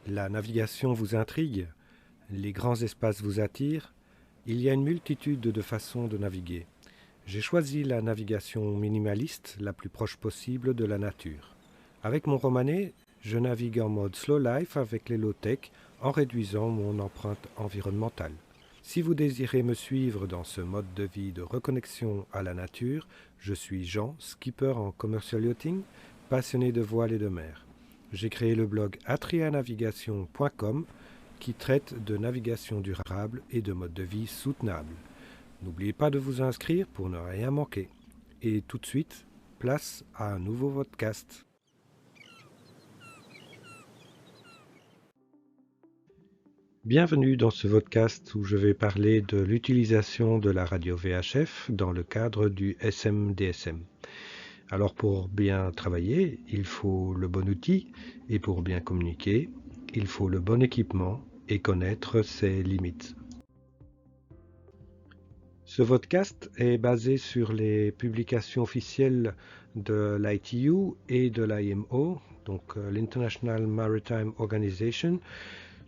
La navigation vous intrigue? Les grands espaces vous attirent? Il y a une multitude de façons de naviguer. J'ai choisi la navigation minimaliste, la plus proche possible de la nature. Avec mon romané, je navigue en mode slow life avec les low-tech en réduisant mon empreinte environnementale. Si vous désirez me suivre dans ce mode de vie de reconnexion à la nature, je suis Jean, skipper en commercial yachting, passionné de voile et de mer. J'ai créé le blog atrianavigation.com qui traite de navigation durable et de mode de vie soutenable. N'oubliez pas de vous inscrire pour ne rien manquer. Et tout de suite, place à un nouveau podcast. Bienvenue dans ce podcast où je vais parler de l'utilisation de la radio VHF dans le cadre du SMDSM. Alors pour bien travailler, il faut le bon outil et pour bien communiquer, il faut le bon équipement et connaître ses limites. Ce podcast est basé sur les publications officielles de l'ITU et de l'IMO, donc l'International Maritime Organization,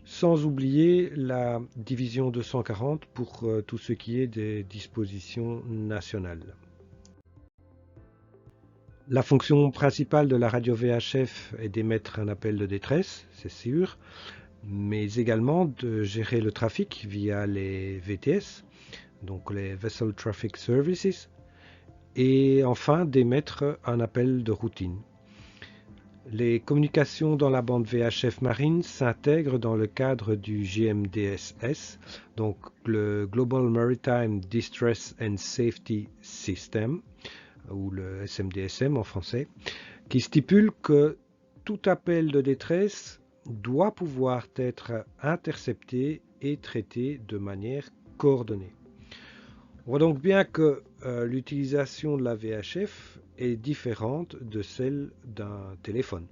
sans oublier la division 240 pour tout ce qui est des dispositions nationales. La fonction principale de la radio VHF est d'émettre un appel de détresse, c'est sûr, mais également de gérer le trafic via les VTS, donc les Vessel Traffic Services, et enfin d'émettre un appel de routine. Les communications dans la bande VHF marine s'intègrent dans le cadre du GMDSS, donc le Global Maritime Distress and Safety System, ou le SMDSM en français, qui stipule que tout appel de détresse doit pouvoir être intercepté et traité de manière coordonnée. On voit donc bien que l'utilisation de la VHF est différente de celle d'un téléphone.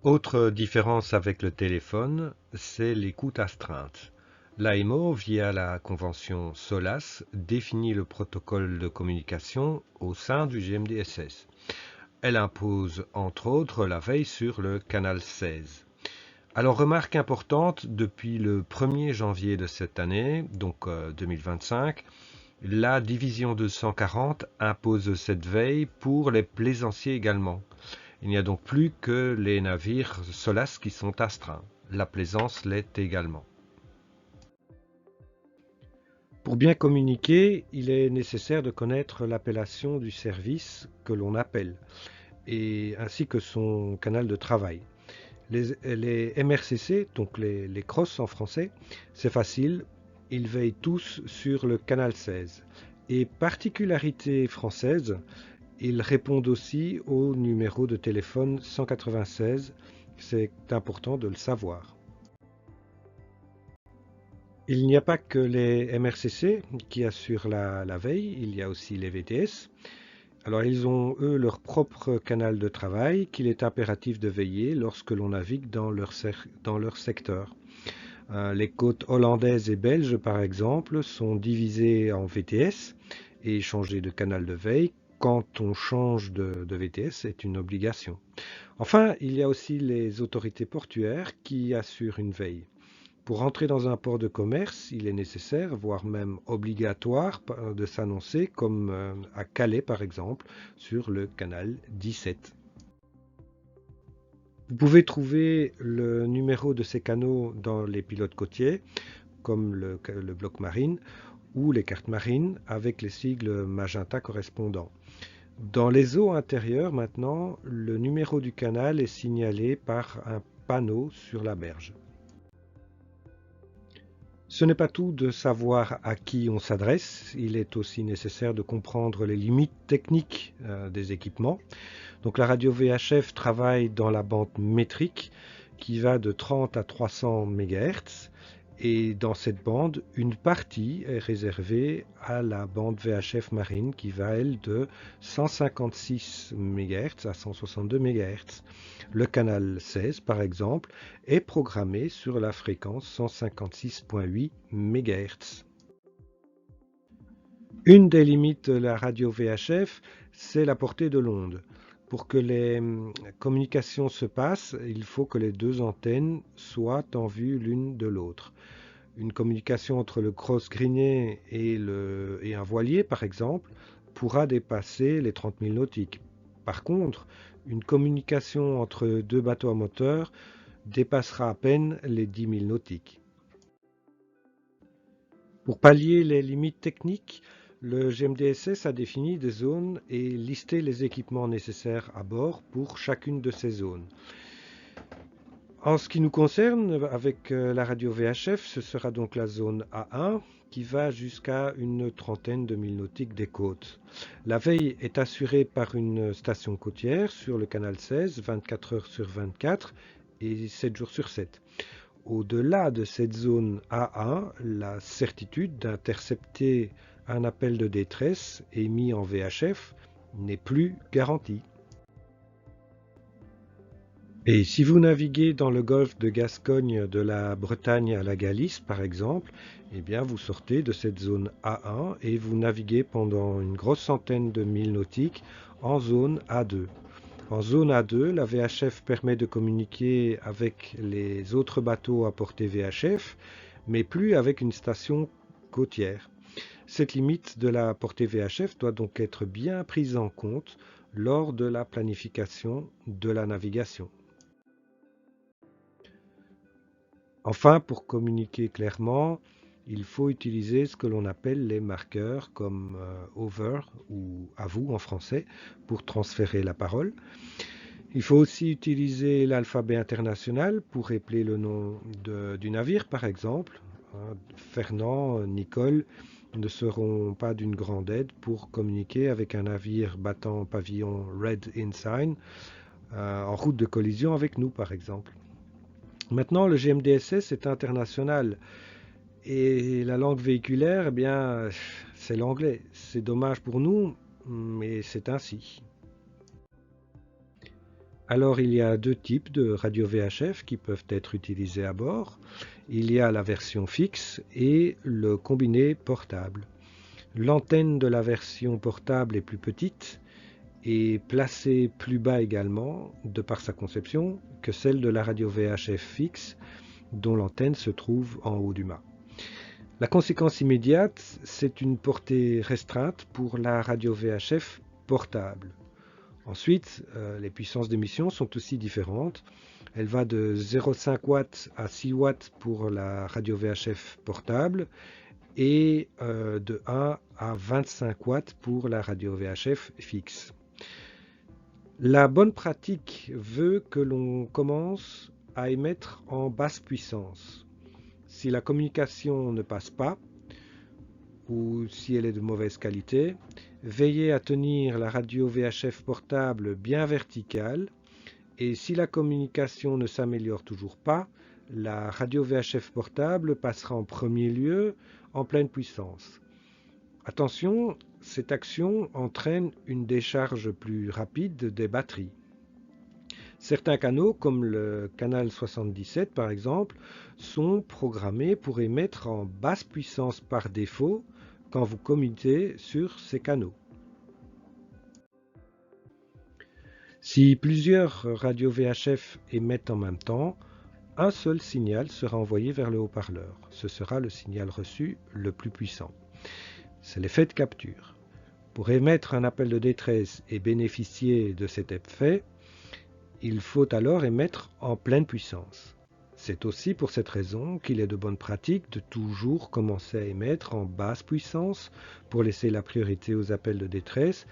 Autre différence avec le téléphone, c'est l'écoute astreinte. L'AMO, via la convention SOLAS, définit le protocole de communication au sein du GMDSS. Elle impose entre autres la veille sur le canal 16. Alors remarque importante, depuis le 1er janvier de cette année, donc 2025, la division 240 impose cette veille pour les plaisanciers également. Il n'y a donc plus que les navires SOLAS qui sont astreints. La plaisance l'est également. Pour bien communiquer, il est nécessaire de connaître l'appellation du service que l'on appelle, et ainsi que son canal de travail. Les MRCC, donc les crosses en français, c'est facile, ils veillent tous sur le canal 16. Et particularité française, ils répondent aussi au numéro de téléphone 196, c'est important de le savoir. Il n'y a pas que les MRCC qui assurent la veille, il y a aussi les VTS. Alors ils ont eux leur propre canal de travail qu'il est impératif de veiller lorsque l'on navigue dans leur secteur. Les côtes hollandaises et belges par exemple sont divisées en VTS et changer de canal de veille quand on change de VTS est une obligation. Enfin, il y a aussi les autorités portuaires qui assurent une veille. Pour entrer dans un port de commerce, il est nécessaire, voire même obligatoire, de s'annoncer, comme à Calais par exemple, sur le canal 17. Vous pouvez trouver le numéro de ces canaux dans les pilotes côtiers, comme le bloc marine, ou les cartes marines, avec les sigles magenta correspondants. Dans les eaux intérieures, maintenant, le numéro du canal est signalé par un panneau sur la berge. Ce n'est pas tout de savoir à qui on s'adresse, il est aussi nécessaire de comprendre les limites techniques des équipements. Donc la radio VHF travaille dans la bande métrique qui va de 30 à 300 MHz et dans cette bande, une partie est réservée à la bande VHF marine qui va elle de 156 MHz à 162 MHz. Le canal 16 par exemple est programmé sur la fréquence 156.8 MHz. Une des limites de la radio VHF, c'est la portée de l'onde. Pour que les communications se passent, il faut que les deux antennes soient en vue l'une de l'autre. Une communication entre le cross-grinier et un voilier, par exemple, pourra dépasser les 30 000 nautiques. Par contre, une communication entre deux bateaux à moteur dépassera à peine les 10 000 nautiques. Pour pallier les limites techniques, le GMDSS a défini des zones et listé les équipements nécessaires à bord pour chacune de ces zones. En ce qui nous concerne, avec la radio VHF, ce sera donc la zone A1 qui va jusqu'à une trentaine de milles nautiques des côtes. La veille est assurée par une station côtière sur le canal 16, 24 heures sur 24 et 7 jours sur 7. Au-delà de cette zone A1, la certitude d'intercepter un appel de détresse émis en VHF n'est plus garantie. Et si vous naviguez dans le golfe de Gascogne de la Bretagne à la Galice, par exemple, eh bien vous sortez de cette zone A1 et vous naviguez pendant une grosse centaine de milles nautiques en zone A2. En zone A2, la VHF permet de communiquer avec les autres bateaux à portée VHF, mais plus avec une station côtière. Cette limite de la portée VHF doit donc être bien prise en compte lors de la planification de la navigation. Enfin, pour communiquer clairement, il faut utiliser ce que l'on appelle les marqueurs comme over ou à vous en français pour transférer la parole. Il faut aussi utiliser l'alphabet international pour épeler le nom du navire, par exemple. Fernand, Nicole ne seront pas d'une grande aide pour communiquer avec un navire battant pavillon Red Ensign en route de collision avec nous, par exemple. Maintenant, le GMDSS est international et la langue véhiculaire, eh bien, c'est l'anglais. C'est dommage pour nous, mais c'est ainsi. Alors, il y a deux types de radio VHF qui peuvent être utilisés à bord. Il y a la version fixe et le combiné portable. L'antenne de la version portable est plus petite et placée plus bas également, de par sa conception, que celle de la radio VHF fixe, dont l'antenne se trouve en haut du mât. La conséquence immédiate, c'est une portée restreinte pour la radio VHF portable. Ensuite, les puissances d'émission sont aussi différentes. Elle va de 0,5 watts à 6 watts pour la radio VHF portable et de 1 à 25 watts pour la radio VHF fixe. La bonne pratique veut que l'on commence à émettre en basse puissance. Si la communication ne passe pas, ou si elle est de mauvaise qualité, veillez à tenir la radio VHF portable bien verticale, et si la communication ne s'améliore toujours pas, la radio VHF portable passera en premier lieu en pleine puissance. Attention, cette action entraîne une décharge plus rapide des batteries. Certains canaux, comme le canal 77 par exemple, sont programmés pour émettre en basse puissance par défaut quand vous communiquez sur ces canaux. Si plusieurs radios VHF émettent en même temps, un seul signal sera envoyé vers le haut-parleur. Ce sera le signal reçu le plus puissant. C'est l'effet de capture. Pour émettre un appel de détresse et bénéficier de cet effet, il faut alors émettre en pleine puissance. C'est aussi pour cette raison qu'il est de bonne pratique de toujours commencer à émettre en basse puissance pour laisser la priorité aux appels de détresse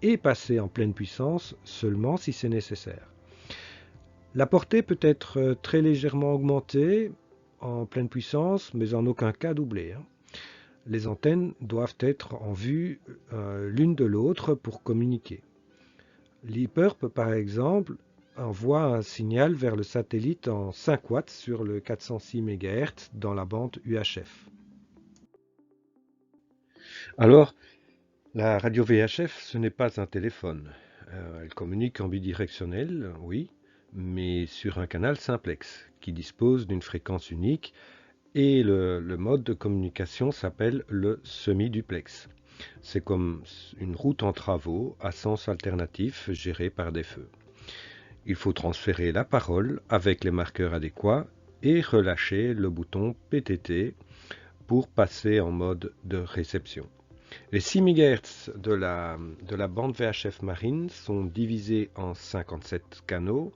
et passer en pleine puissance seulement si c'est nécessaire. La portée peut être très légèrement augmentée en pleine puissance, mais en aucun cas doublée. Les antennes doivent être en vue l'une de l'autre pour communiquer. L'e-Purp, par exemple, envoie un signal vers le satellite en 5 watts sur le 406 MHz dans la bande UHF. Alors, la radio VHF, ce n'est pas un téléphone. Elle communique en bidirectionnel, oui, mais sur un canal simplex qui dispose d'une fréquence unique et le mode de communication s'appelle le semi-duplex. C'est comme une route en travaux à sens alternatif gérée par des feux. Il faut transférer la parole avec les marqueurs adéquats et relâcher le bouton PTT pour passer en mode de réception. Les 6 MHz de la bande VHF marine sont divisés en 57 canaux.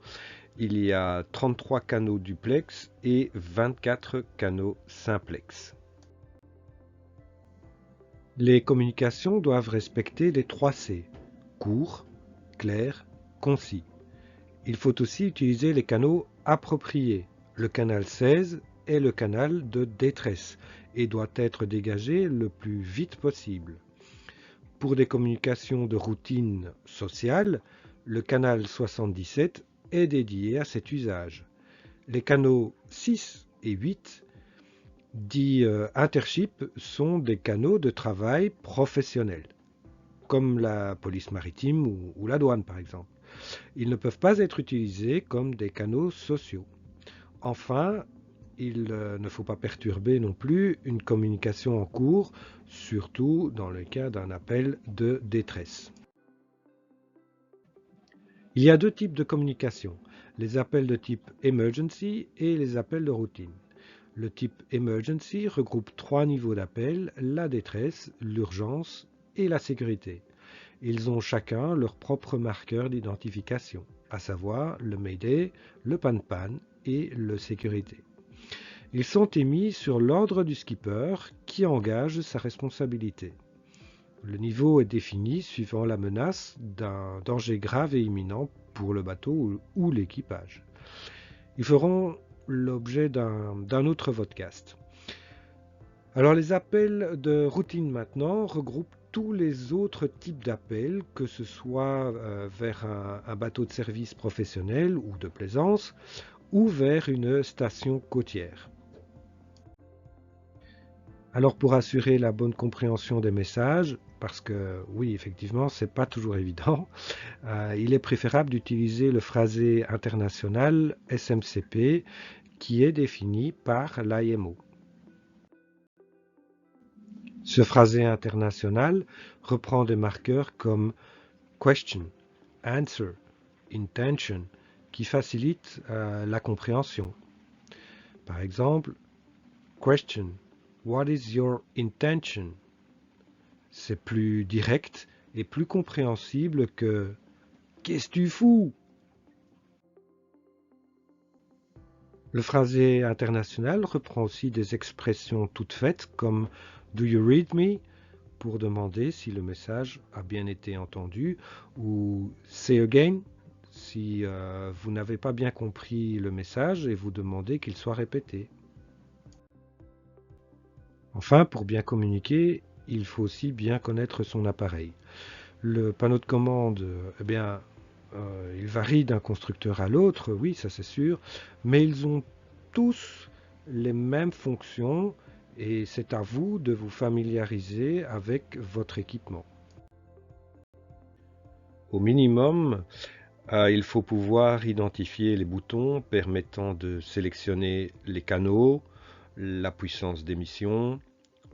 Il y a 33 canaux duplex et 24 canaux simplex. Les communications doivent respecter les 3 C: court, clair, concis. Il faut aussi utiliser les canaux appropriés. Le canal 16 est le canal de détresse et doit être dégagé le plus vite possible. Pour des communications de routine sociale, le canal 77 est dédié à cet usage. Les canaux 6 et 8, dits intership, sont des canaux de travail professionnels, comme la police maritime ou la douane par exemple. Ils ne peuvent pas être utilisés comme des canaux sociaux. Enfin, il ne faut pas perturber non plus une communication en cours, surtout dans le cas d'un appel de détresse. Il y a 2 types de communication, les appels de type emergency et les appels de routine. Le type emergency regroupe 3 niveaux d'appel: la détresse, l'urgence et la sécurité. Ils ont chacun leur propre marqueur d'identification, à savoir le Mayday, le Pan-Pan et le sécurité. Ils sont émis sur l'ordre du skipper qui engage sa responsabilité. Le niveau est défini suivant la menace d'un danger grave et imminent pour le bateau ou l'équipage. Ils feront l'objet d'un autre podcast. Alors les appels de routine maintenant regroupent tous les autres types d'appels, que ce soit vers un bateau de service professionnel ou de plaisance, ou vers une station côtière. Alors pour assurer la bonne compréhension des messages, parce que oui, effectivement, c'est pas toujours évident, il est préférable d'utiliser le phrasé international SMCP qui est défini par l'IMO. Ce phrasé international reprend des marqueurs comme question, answer, intention, qui facilitent la compréhension. Par exemple, question, what is your intention? C'est plus direct et plus compréhensible que qu'est-ce que tu fous? Le phrasé international reprend aussi des expressions toutes faites comme do you read me? Pour demander si le message a bien été entendu, ou say again si vous n'avez pas bien compris le message et vous demandez qu'il soit répété. Enfin, pour bien communiquer, il faut aussi bien connaître son appareil. Le panneau de commande, il varie d'un constructeur à l'autre, oui, ça c'est sûr, mais ils ont tous les mêmes fonctions et c'est à vous de vous familiariser avec votre équipement. Au minimum, il faut pouvoir identifier les boutons permettant de sélectionner les canaux, la puissance d'émission,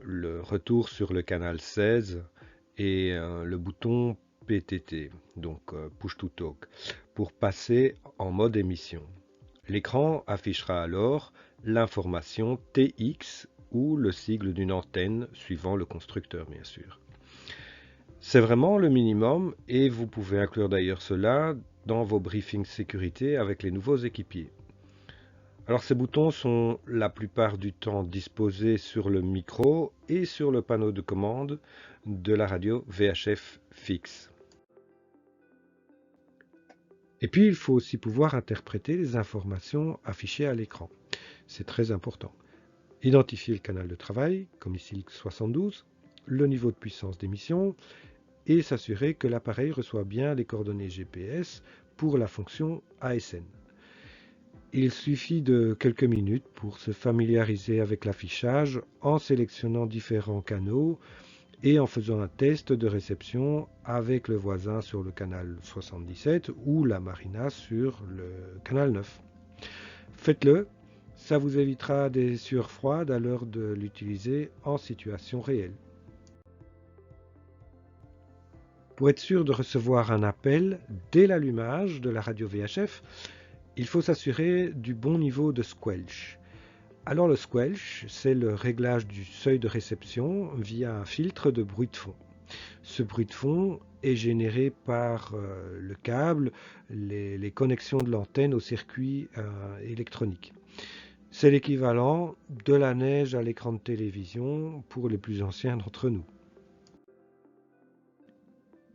le retour sur le canal 16 et le bouton PTT, donc Push to Talk, pour passer en mode émission. L'écran affichera alors l'information TX ou le sigle d'une antenne, suivant le constructeur bien sûr. C'est vraiment le minimum et vous pouvez inclure d'ailleurs cela dans vos briefings sécurité avec les nouveaux équipiers. Alors ces boutons sont la plupart du temps disposés sur le micro et sur le panneau de commande de la radio VHF fixe. Et puis il faut aussi pouvoir interpréter les informations affichées à l'écran. C'est très important. Identifier le canal de travail, comme ici le 72, le niveau de puissance d'émission, et s'assurer que l'appareil reçoit bien les coordonnées GPS pour la fonction ASN. Il suffit de quelques minutes pour se familiariser avec l'affichage en sélectionnant différents canaux et en faisant un test de réception avec le voisin sur le canal 77 ou la Marina sur le canal 9. Faites-le, ça vous évitera des sueurs froides à l'heure de l'utiliser en situation réelle. Pour être sûr de recevoir un appel dès l'allumage de la radio VHF, il faut s'assurer du bon niveau de squelch. Alors le squelch, c'est le réglage du seuil de réception via un filtre de bruit de fond. Ce bruit de fond est généré par le câble, les connexions de l'antenne au circuit électronique. C'est l'équivalent de la neige à l'écran de télévision pour les plus anciens d'entre nous.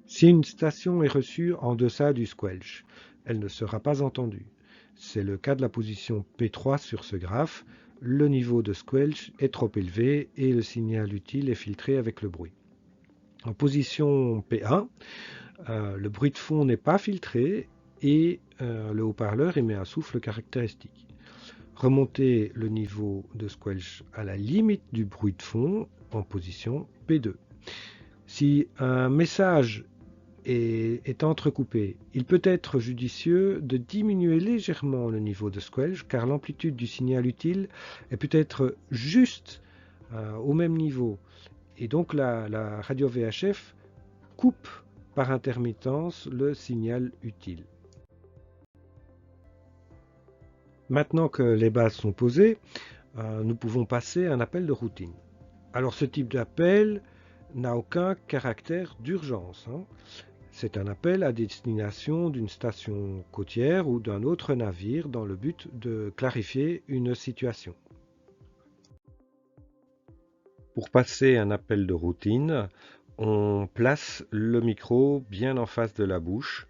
Si une station est reçue en deçà du squelch, elle ne sera pas entendue. C'est le cas de la position P3 sur ce graphe. Le niveau de squelch est trop élevé et le signal utile est filtré avec le bruit. En position P1, le bruit de fond n'est pas filtré et le haut-parleur émet un souffle caractéristique. Remontez le niveau de squelch à la limite du bruit de fond en position P2. Si un message est entrecoupé, il peut être judicieux de diminuer légèrement le niveau de squelch car l'amplitude du signal utile est peut-être juste au même niveau et donc la radio VHF coupe par intermittence le signal utile. Maintenant que les bases sont posées, nous pouvons passer à un appel de routine. Alors ce type d'appel n'a aucun caractère d'urgence. C'est un appel à destination d'une station côtière ou d'un autre navire dans le but de clarifier une situation. Pour passer un appel de routine, on place le micro bien en face de la bouche.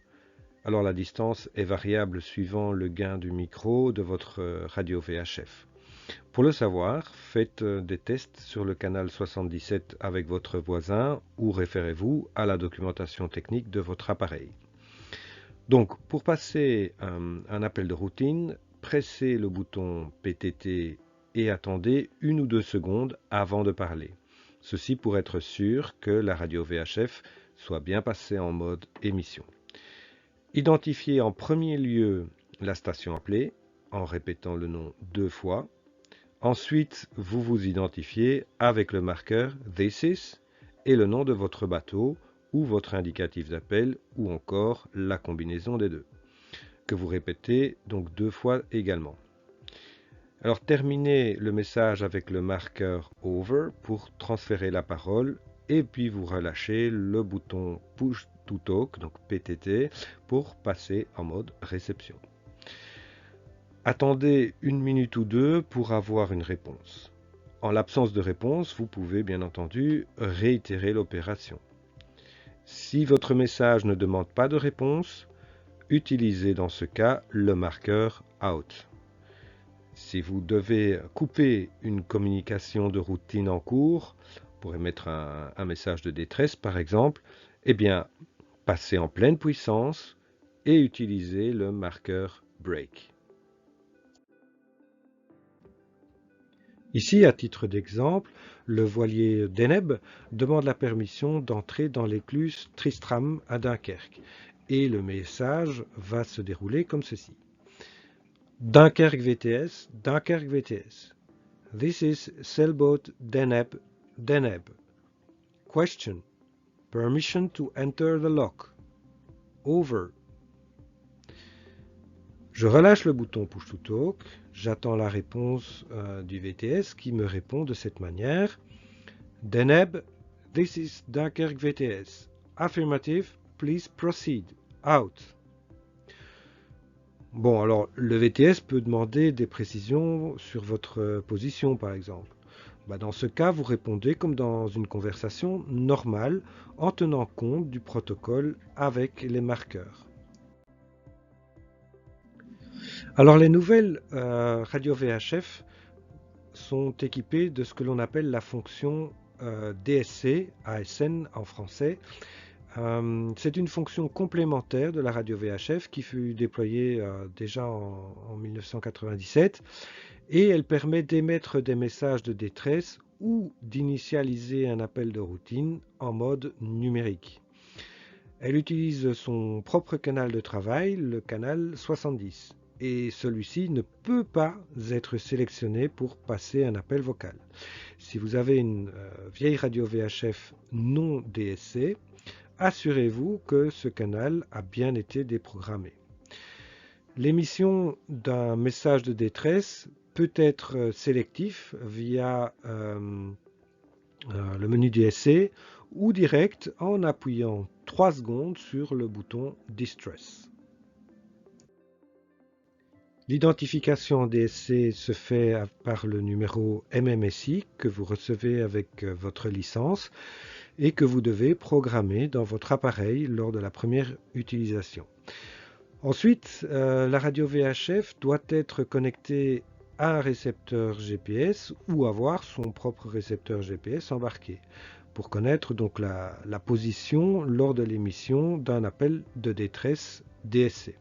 Alors la distance est variable suivant le gain du micro de votre radio VHF. Pour le savoir, faites des tests sur le canal 77 avec votre voisin ou référez-vous à la documentation technique de votre appareil. Donc, pour passer un appel de routine, pressez le bouton PTT et attendez 1 ou 2 secondes avant de parler. Ceci pour être sûr que la radio VHF soit bien passée en mode émission. Identifiez en premier lieu la station appelée en répétant le nom 2 fois. Ensuite, vous vous identifiez avec le marqueur This is et le nom de votre bateau ou votre indicatif d'appel ou encore la combinaison des deux, que vous répétez donc 2 fois également. Alors terminez le message avec le marqueur Over pour transférer la parole et puis vous relâchez le bouton Push to Talk, donc PTT, pour passer en mode réception. Attendez 1 minute ou 2 pour avoir une réponse. En l'absence de réponse, vous pouvez bien entendu réitérer l'opération. Si votre message ne demande pas de réponse, utilisez dans ce cas le marqueur Out. Si vous devez couper une communication de routine en cours, pour émettre un message de détresse par exemple, eh bien, passez en pleine puissance et utilisez le marqueur Break. Ici, à titre d'exemple, le voilier Deneb demande la permission d'entrer dans l'écluse Tristram à Dunkerque. Et le message va se dérouler comme ceci. Dunkerque VTS, Dunkerque VTS. This is sailboat Deneb, Deneb. Question. Permission to enter the lock. Over. Je relâche le bouton Push to Talk, j'attends la réponse du VTS qui me répond de cette manière. Deneb, this is Dunkerque VTS. Affirmative, please proceed. Out. Bon, alors le VTS peut demander des précisions sur votre position par exemple. Dans ce cas, vous répondez comme dans une conversation normale en tenant compte du protocole avec les marqueurs. Alors les nouvelles radio VHF sont équipées de ce que l'on appelle la fonction DSC, ASN en français. C'est une fonction complémentaire de la radio VHF qui fut déployée déjà en 1997 et elle permet d'émettre des messages de détresse ou d'initialiser un appel de routine en mode numérique. Elle utilise son propre canal de travail, le canal 70. et celui-ci ne peut pas être sélectionné pour passer un appel vocal. Si vous avez une vieille radio VHF non DSC, assurez-vous que ce canal a bien été déprogrammé. L'émission d'un message de détresse peut être sélectif via le menu DSC ou direct en appuyant 3 secondes sur le bouton Distress. L'identification en DSC se fait par le numéro MMSI que vous recevez avec votre licence et que vous devez programmer dans votre appareil lors de la première utilisation. Ensuite, la radio VHF doit être connectée à un récepteur GPS ou avoir son propre récepteur GPS embarqué pour connaître donc la position lors de l'émission d'un appel de détresse DSC.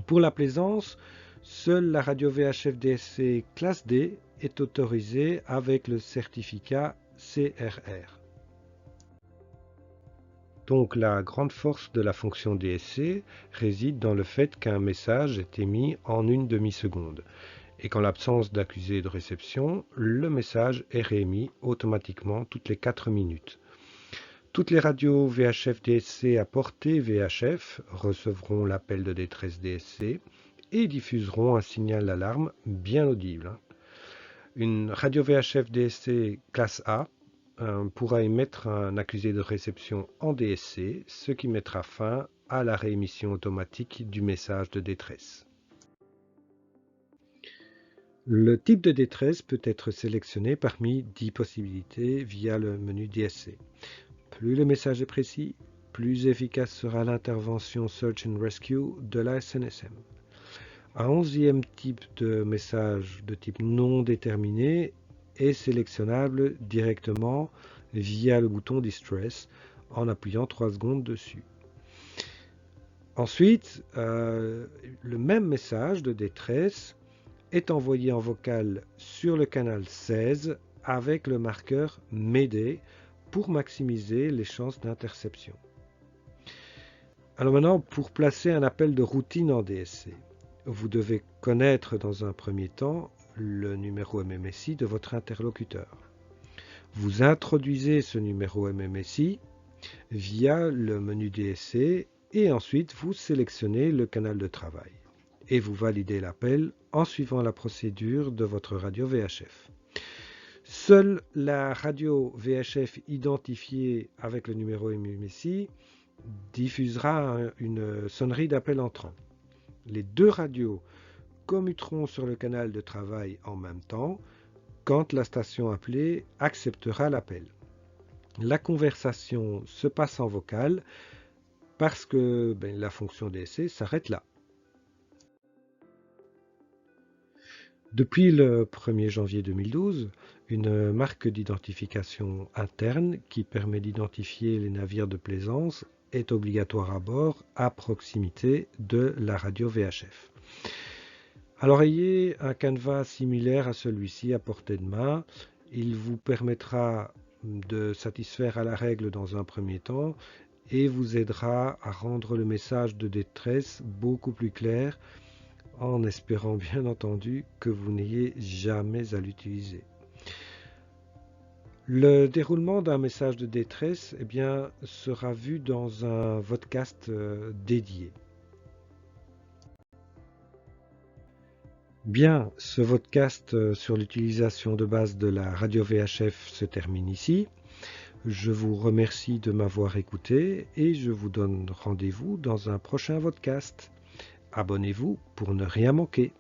Pour la plaisance, seule la radio VHF DSC classe D est autorisée avec le certificat CRR. Donc la grande force de la fonction DSC réside dans le fait qu'un message est émis en une demi-seconde et qu'en l'absence d'accusé de réception, le message est réémis automatiquement toutes les 4 minutes. Toutes les radios VHF DSC à portée VHF recevront l'appel de détresse DSC et diffuseront un signal d'alarme bien audible. Une radio VHF DSC classe A pourra émettre un accusé de réception en DSC, ce qui mettra fin à la réémission automatique du message de détresse. Le type de détresse peut être sélectionné parmi 10 possibilités via le menu DSC. Plus le message est précis, plus efficace sera l'intervention Search and Rescue de la SNSM. Un 11e type de message de type non déterminé est sélectionnable directement via le bouton Distress en appuyant 3 secondes dessus. Ensuite, le même message de détresse est envoyé en vocal sur le canal 16 avec le marqueur Mayday pour maximiser les chances d'interception. Alors maintenant, pour placer un appel de routine en DSC, vous devez connaître dans un premier temps le numéro MMSI de votre interlocuteur. Vous introduisez ce numéro MMSI via le menu DSC et ensuite vous sélectionnez le canal de travail et vous validez l'appel en suivant la procédure de votre radio VHF. Seule la radio VHF identifiée avec le numéro MMSI diffusera une sonnerie d'appel entrant. Les deux radios commuteront sur le canal de travail en même temps quand la station appelée acceptera l'appel. La conversation se passe en vocal parce que la fonction DSC s'arrête là. Depuis le 1er janvier 2012, une marque d'identification interne qui permet d'identifier les navires de plaisance est obligatoire à bord à proximité de la radio VHF. Alors ayez un canevas similaire à celui-ci à portée de main. Il vous permettra de satisfaire à la règle dans un premier temps et vous aidera à rendre le message de détresse beaucoup plus clair en espérant bien entendu que vous n'ayez jamais à l'utiliser. Le déroulement d'un message de détresse sera vu dans un podcast dédié. Bien, ce podcast sur l'utilisation de base de la radio VHF se termine ici. Je vous remercie de m'avoir écouté et je vous donne rendez-vous dans un prochain podcast. Abonnez-vous pour ne rien manquer.